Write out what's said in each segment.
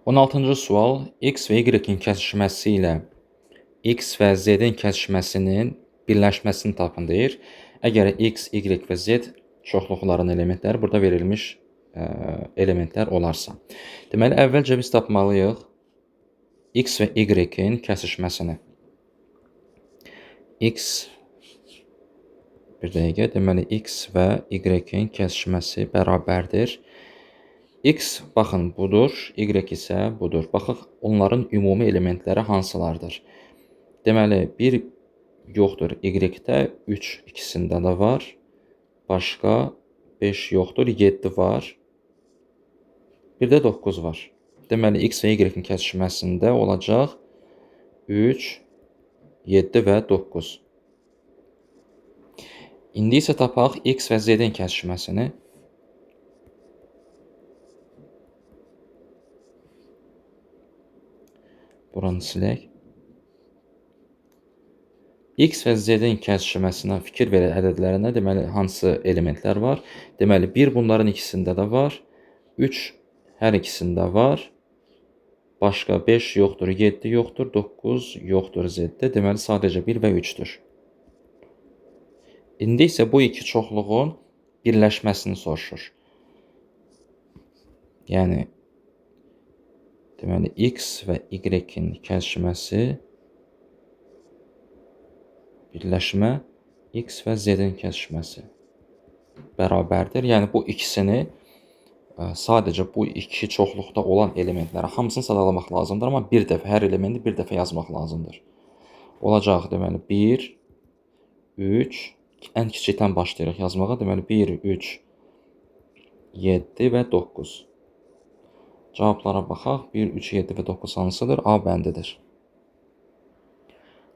16-cı sual. X və Y-in kəsişməsi ilə X və Z-in kəsişməsinin birləşməsini tapın deyir. Əgər X, Y və Z çoxluqların elementləri burada verilmiş elementlər olarsa. Deməli, əvvəlcə biz tapmalıyıq X və Y-in kəsişməsini. Bir dəqiqə, deməli, X və Y-in kəsişməsi bərabərdir. X, baxın, budur, Y isə budur. Baxıq, onların ümumi elementləri hansılardır? Deməli, 1 yoxdur Y-də, 3 ikisində də var. Başqa 5 yoxdur, 7 var. Bir də 9 var. Deməli, X və Y-in kəsişməsində olacaq 3, 7 və 9. İndi isə tapaq X və Z-in kəsişməsini. Buranı silək. X və Z-in kəsişməsinə fikir verək ədədlərinə, deməli, hansı elementlər var? Deməli, 1 bunların ikisində də var, 3 hər ikisində var, başqa 5 yoxdur, 7 yoxdur, 9 yoxdur Z-də, deməli, sadəcə 1 və 3-dür. İndi isə bu iki çoxluğun birləşməsini soruşur. Yəni, deməli, X və Y-in kəsişməsi birləşmə X və Z-in kəsişməsi bərabərdir. Yəni, bu ikisini sadəcə bu iki çoxluqda olan elementləri hamısını sadalamaq lazımdır, amma bir dəfə, hər elementi bir dəfə yazmaq lazımdır. Olacaq, deməli, 1, 3, ən kiçikdən başlayırıq yazmağa. Deməli, 1, 3, 7 və 9. Cavablara baxaq. 1, 3, 7 və 9 hansıdır? A bəndidir.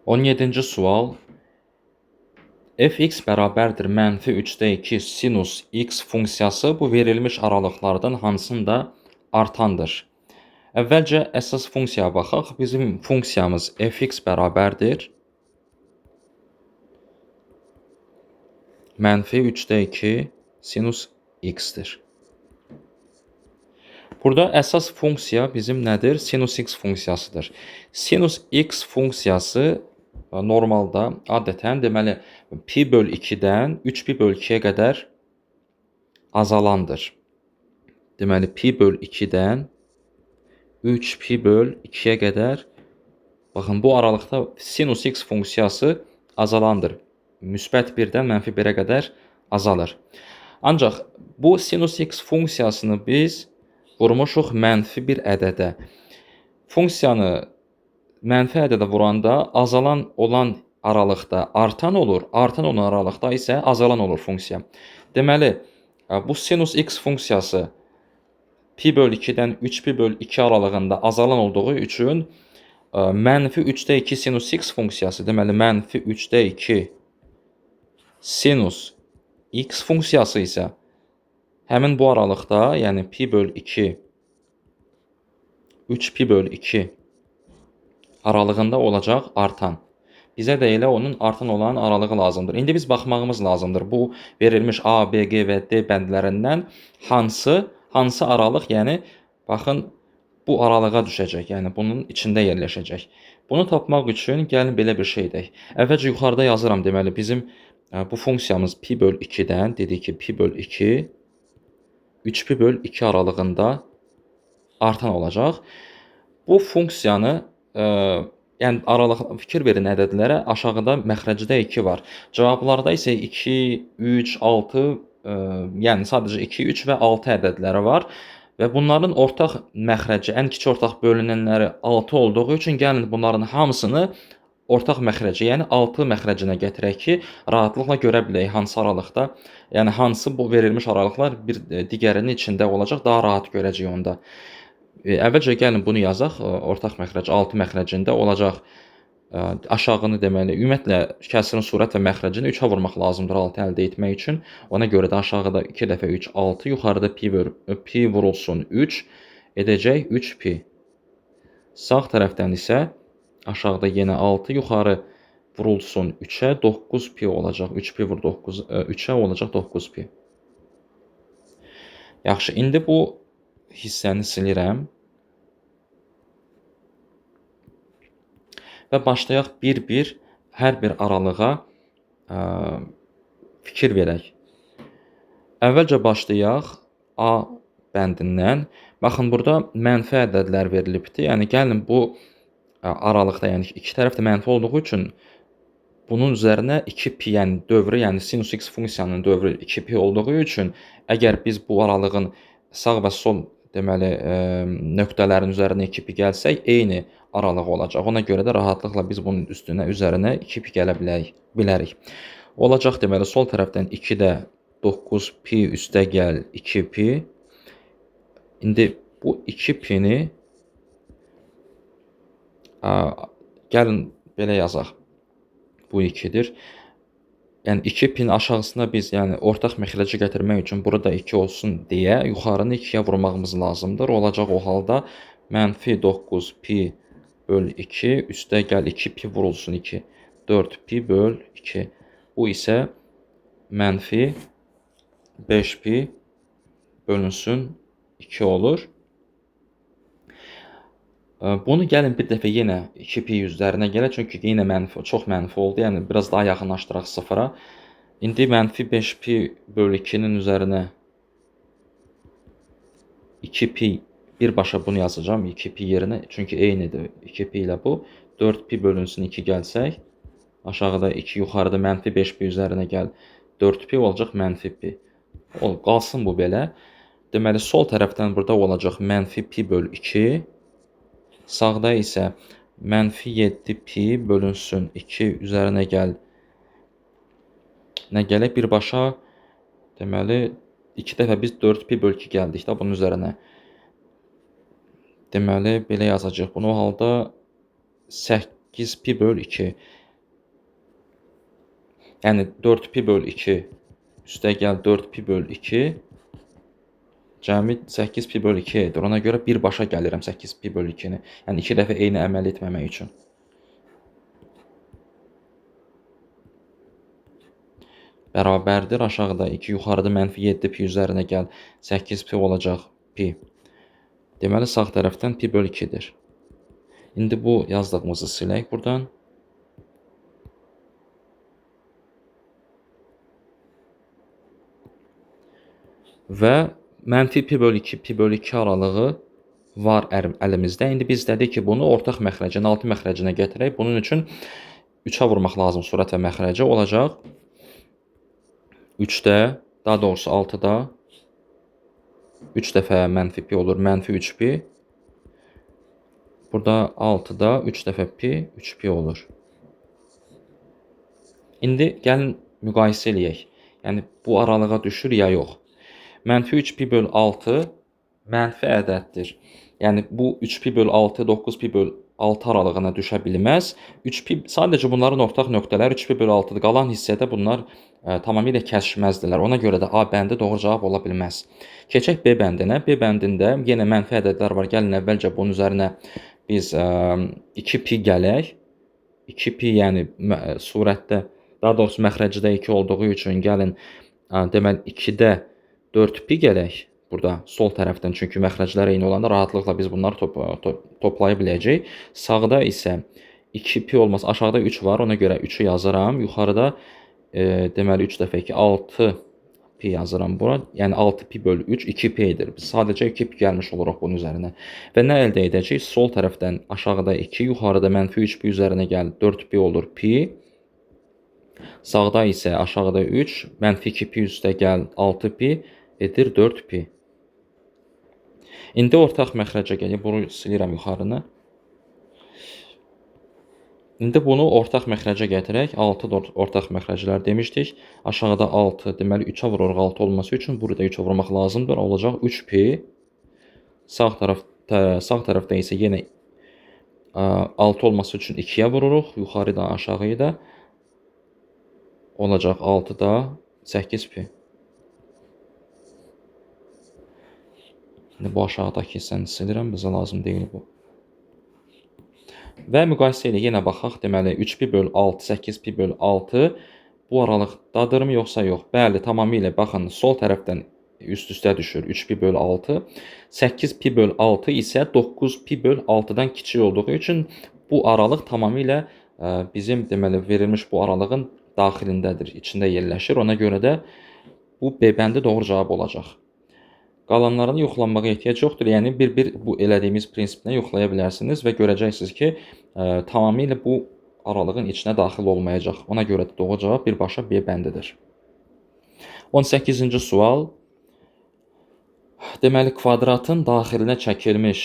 17-ci sual. Fx bərabərdir -3/2 sinus x funksiyası bu verilmiş aralıqlardan hansında artandır? Əvvəlcə əsas funksiyaya baxaq. Bizim funksiyamız fx bərabərdir -3/2 sinus x-dir. Burada əsas funksiya bizim nədir? Sinus x funksiyasıdır. Sinus x funksiyası normalda adətən deməli pi böl 2-dən 3pi böl 2-yə qədər azalandır. Deməli pi böl 2-dən 3pi böl 2-yə qədər, baxın, bu aralıqda sinus x funksiyası azalandır. Müsbət 1-dən mənfi 1-ə qədər azalır. Ancaq bu sinus x funksiyasını biz vurmuşuq mənfi bir ədədə. Funksiyanı mənfi ədədə vuranda azalan olan aralıqda artan olur, artan olan aralıqda isə azalan olur funksiya. Deməli, bu sinus x funksiyası pi böl 2-dən 3pi böl 2 aralığında azalan olduğu üçün -3/2 sinus x funksiyası, deməli -3/2 sinus x funksiyası isə həmin bu aralıqda, yəni pi böl 2, 3pi böl 2 aralığında olacaq artan. Bizə də elə onun artan olan aralığı lazımdır. İndi biz baxmağımız lazımdır. Bu verilmiş A, B, G və D bəndlərindən hansı aralıq, yəni baxın, bu aralığa düşəcək. Yəni bunun içində yerləşəcək. Bunu tapmaq üçün gəlin belə bir şey edək. Əvvəlcə yuxarıda yazıram, deməli bizim bu funksiyamız pi böl 2-dən, dedik ki pi böl 2, 3pi böl 2 aralığında artan olacaq. Bu funksiyanı, yəni aralıq fikir verin ədədlərə, aşağıda məxrəcdə 2 var. Cavablarda isə 2, 3, 6, yəni sadəcə 2, 3 və 6 ədədləri var. Və bunların ortaq məxrəci, ən kiçik ortaq bölünənləri 6 olduğu üçün gəlin bunların hamısını ortaq məxrəci, yəni 6 məxrəcinə gətirək ki, rahatlıqla görə bilək hansı aralıqda, yəni hansı bu verilmiş aralıqlar bir digərinin içində olacaq, daha rahat görəcək onda. Əvvəlcə gəlin bunu yazaq, ortaq məxrəc 6 məxrəcində olacaq aşağını, deməli, ümumiyyətlə kəsrin surət və məxrəcini 3-ə vurmaq lazımdır 6 əldə etmək üçün. Ona görə də aşağıda 2 dəfə 3, 6, yuxarıda pi vurulsun 3, edəcək 3pi. Sağ tərəfdən isə aşağıda yenə 6, yuxarı vurulsun 3-ə, 9pi olacaq. 3pi vur 3-ə olacaq 9pi. Yaxşı, indi bu hissəni silirəm. və başlayaq bir-bir hər bir aralığa fikir verək. Əvvəlcə başlayaq A bəndindən. Baxın, burada mənfi ədədlər verilibdir. Yəni, gəlin bu aralıqda, yəni iki tərəf də mənfi olduğu üçün bunun üzərinə 2pi, yəni dövrü, yəni sinus x funksiyanın dövrü 2pi olduğu üçün əgər biz bu aralığın sağ və sol deməli nöqtələrin üzərinə 2pi gəlsək, eyni aralıq olacaq. Ona görə də rahatlıqla biz bunun üzərinə 2pi gələ bilərik. Olacaq deməli sol tərəfdən 2-də 9pi üstə gəl 2pi. İndi bu 2pi-ni gəlin belə yazaq. Bu 2-dir. Yəni 2pi-nin aşağısına biz yəni ortaq məxrəci gətirmək üçün burada 2 olsun deyə yuxarını 2-yə vurmağımız lazımdır. Olacaq o halda mənfi 9pi böl 2 üstə gəl 2pi vurulsun 2. 4pi böl 2. Bu isə mənfi 5pi bölünsün 2 olur. Bunu gəlin bir dəfə yenə 2pi üzərinə gələk, çünki yenə çox mənfi oldu. Yəni biraz daha yaxınlaşdıraq sıfıra. İndi mənfi 5pi böl 2-nin üzərinə 2pi birbaşa bunu yazacağam 2pi yerinə. Çünki eynidir 2pi ilə bu. 4pi bölünsün 2 gəlsək. Aşağıda 2, yuxarıda mənfi 5pi üzərinə gəl. 4pi olacaq mənfi pi. Qalsın bu belə. Deməli sol tərəfdən burada olacaq mənfi pi böl 2. Sağda isə mənfi 7pi bölünsün 2 üzərinə gəl. Nə gələk? Birbaşa deməli 2 dəfə biz 4pi böl 2 gəldik də bunun üzərinə. Deməli belə yazacaq. Bunu o halda 8pi böl 2. Yəni 4pi böl 2 üstə gəl 4pi böl 2. Cəmi 8pi böl 2 edir. Ona görə birbaşa gəlirəm 8pi böl 2-ni. Yəni 2 dəfə eyni əməl etməmək üçün. Bərabərdir. Aşağıda 2, yuxarıda mənfi 7pi üzərinə gəl. 8pi olacaq pi. Deməli sağ tərəfdən pi böl 2-dir. İndi bu yazdığımızı silək buradan. Və mənfi pi böl 2, pi böl 2 aralığı var əlimizdə. İndi biz dedik ki, bunu ortaq məxrəcin, altı məxrəcinə gətirək. Bunun üçün 3-ə vurmaq lazım surət və məxrəci. Olacaq 3-də, daha doğrusu 6-da 3 dəfə mənfi pi olur, mənfi 3pi. Burada 6-da 3 dəfə pi, 3pi olur. İndi gəlin müqayisə eləyək. Yəni bu aralığa düşür ya yox. Mənfi 3pi böl 6 mənfi ədəddir. Yəni bu 3pi böl 6, 9pi böl 6 aralığına düşə bilməz. 3pi sadəcə bunların ortaq nöqtələri 3pi böl 6-dır. Qalan hissədə bunlar tamamilə kəsişməzdilər. Ona görə də A bəndi doğru cavab ola bilməz. Keçək B bəndinə. B bəndində yenə mənfi ədədlər var. Gəlin əvvəlcə bunun üzərinə biz 2pi gələk. 2pi yəni surətdə, daha doğrusu məxrəcidə 2 olduğu üçün gəlin deməli 2-də 4pi gələk burada sol tərəfdən. Çünki məxrəclər eyni olanda rahatlıqla biz bunları toplaya biləcəyik. Sağda isə 2pi olmaz. Aşağıda 3 var. Ona görə 3-ü yazıram. Yuxarıda deməli 3 dəfə 2, 6pi yazıram bura. Yəni 6pi böl 3, 2pi edir. Biz sadəcə 2pi gəlmiş oluruq bunun üzərinə. Və nə əldə edəcəyik? Sol tərəfdən aşağıda 2, yuxarıda mənfi 3pi üzərinə gəl. 4pi olur pi. Sağda isə aşağıda 3, mənfi 2pi üstə gəl 6pi edir 4pi. İndi ortaq məxrəcə gələk. Bunu silirəm yuxarını. İndi bunu ortaq məxrəcə gətirək. 6 ortaq məxrəclər demişdik. Aşağıda 6, deməli 3-ə vururuq 6 olması üçün. Burada 3-ə vurmaq lazımdır. Olacaq 3pi. Sağ tərəfdə isə yenə 6 olması üçün 2-yə vururuq. Yuxarıdan aşağıya da olacaq 6-da 8pi. Bu aşağıdakı hissəni silirəm. Bizə lazım deyil bu. Və müqayisə ilə yenə baxaq. Deməli 3pi böl 6, 8pi böl 6 bu aralıqdadırmı yoxsa yox? Bəli, tamamilə baxın sol tərəfdən üst-üstə düşür. 3pi böl 6. 8pi böl 6 isə 9pi böl 6-dan kiçik olduğu üçün Bu aralıq tamamilə bizim deməli verilmiş bu aralığın daxilindədir, içində yerləşir. Ona görə də bu B bəndi doğru cavab olacaq. Qalanlarını yoxlanmağa ehtiyac yoxdur. Yəni bir-bir bu elədiyimiz prinsiplə yoxlaya bilərsiniz və görəcəksiniz ki, tamamilə bu aralığın içinə daxil olmayacaq. Ona görə də doğru cavab birbaşa B bəndidir. 18-ci sual. Deməli, kvadratın daxilinə çəkilmiş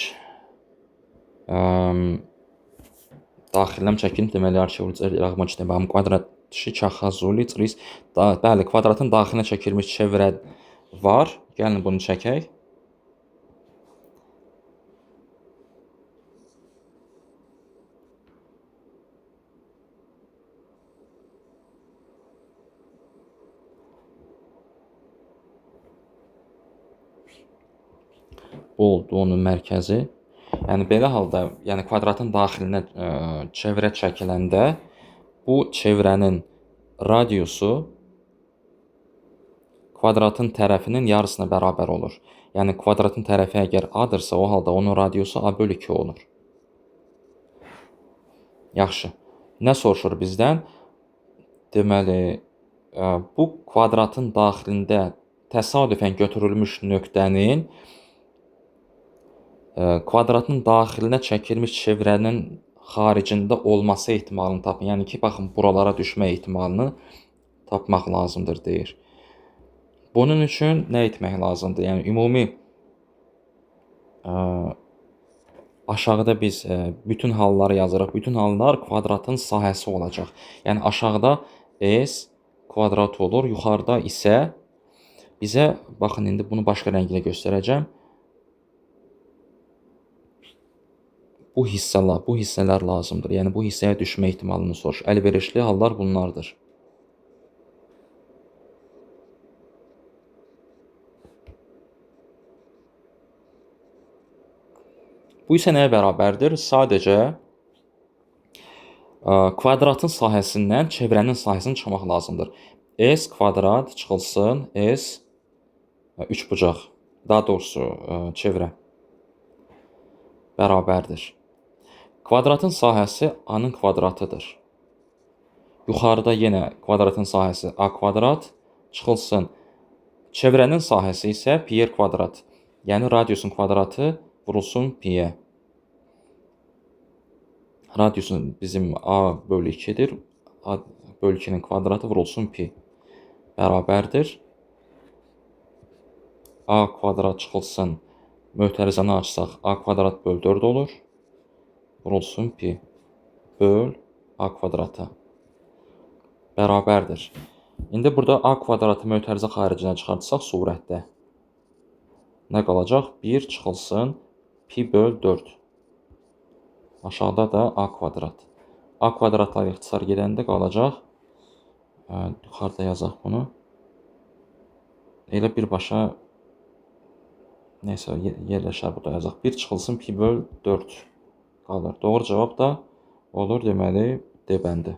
deməli, arxeologiya rəğmət deməm, kvadrat şikaxazuli tris. Bəli, kvadratın daxilinə çəkilmiş çevrə var. Gəlin bunu çəkək. Bu oldu onun mərkəzi. Yəni belə halda, yəni kvadratın daxilinə çevrə çəkiləndə bu çevrənin radiusu kvadratın tərəfinin yarısına bərabər olur. Yəni kvadratın tərəfi əgər A-dırsa, o halda onun radiusu A/2 olur. Yaxşı. Nə soruşur bizdən? Deməli, bu kvadratın daxilində təsadüfən götürülmüş nöqtənin kvadratın daxilinə çəkilmiş çevrənin xaricində olması ehtimalını tapın. Yəni ki, baxın, buralara düşmə ehtimalını tapmaq lazımdır, deyir. Bunun üçün nə etmək lazımdır? Yəni, ümumi aşağıda biz bütün halları yazırıq. Bütün hallar kvadratın sahəsi olacaq. Yəni, aşağıda S kvadrat olur, yuxarıda isə bizə, baxın, indi bunu başqa rənglə göstərəcəm. Bu hissələr lazımdır. Yəni, bu hissəyə düşmə ehtimalını soruşur. Əlverişli hallar bunlardır. Bu isə nəyə bərabərdir? Sadəcə kvadratın sahəsindən çevrənin sahəsini çıxmaq lazımdır. S kvadrat çıxılsın S üçbucaq, daha doğrusu çevrə bərabərdir. Kvadratın sahəsi A-nın kvadratıdır. Yuxarıda yenə kvadratın sahəsi A kvadrat çıxılsın. Çevrənin sahəsi isə pi kvadrat. Yəni radiusun kvadratı vurulsun pi-yə. Radiusun bizim A/2-dir. A/2-nin kvadratı vurulsun pi. Bərabərdir. A kvadrat çıxılsın. Mötərizəni açsaq, A kvadrat böl 4 olur. Vurulsun pi. Böl A kvadrata. Bərabərdir. İndi burada A kvadratı mötərizə xaricinə çıxartsaq surətdə nə qalacaq? 1 çıxılsın pi böl 4. Aşağıda da A kvadrat. A kvadratlar ixtisar gedəndə qalacaq. Yuxarıda yazaq bunu. Elə birbaşa neysə yerləşər burada yazaq. 1 çıxılsın pi böl 4 qalır. Doğru cavab da olur deməli D bəndi.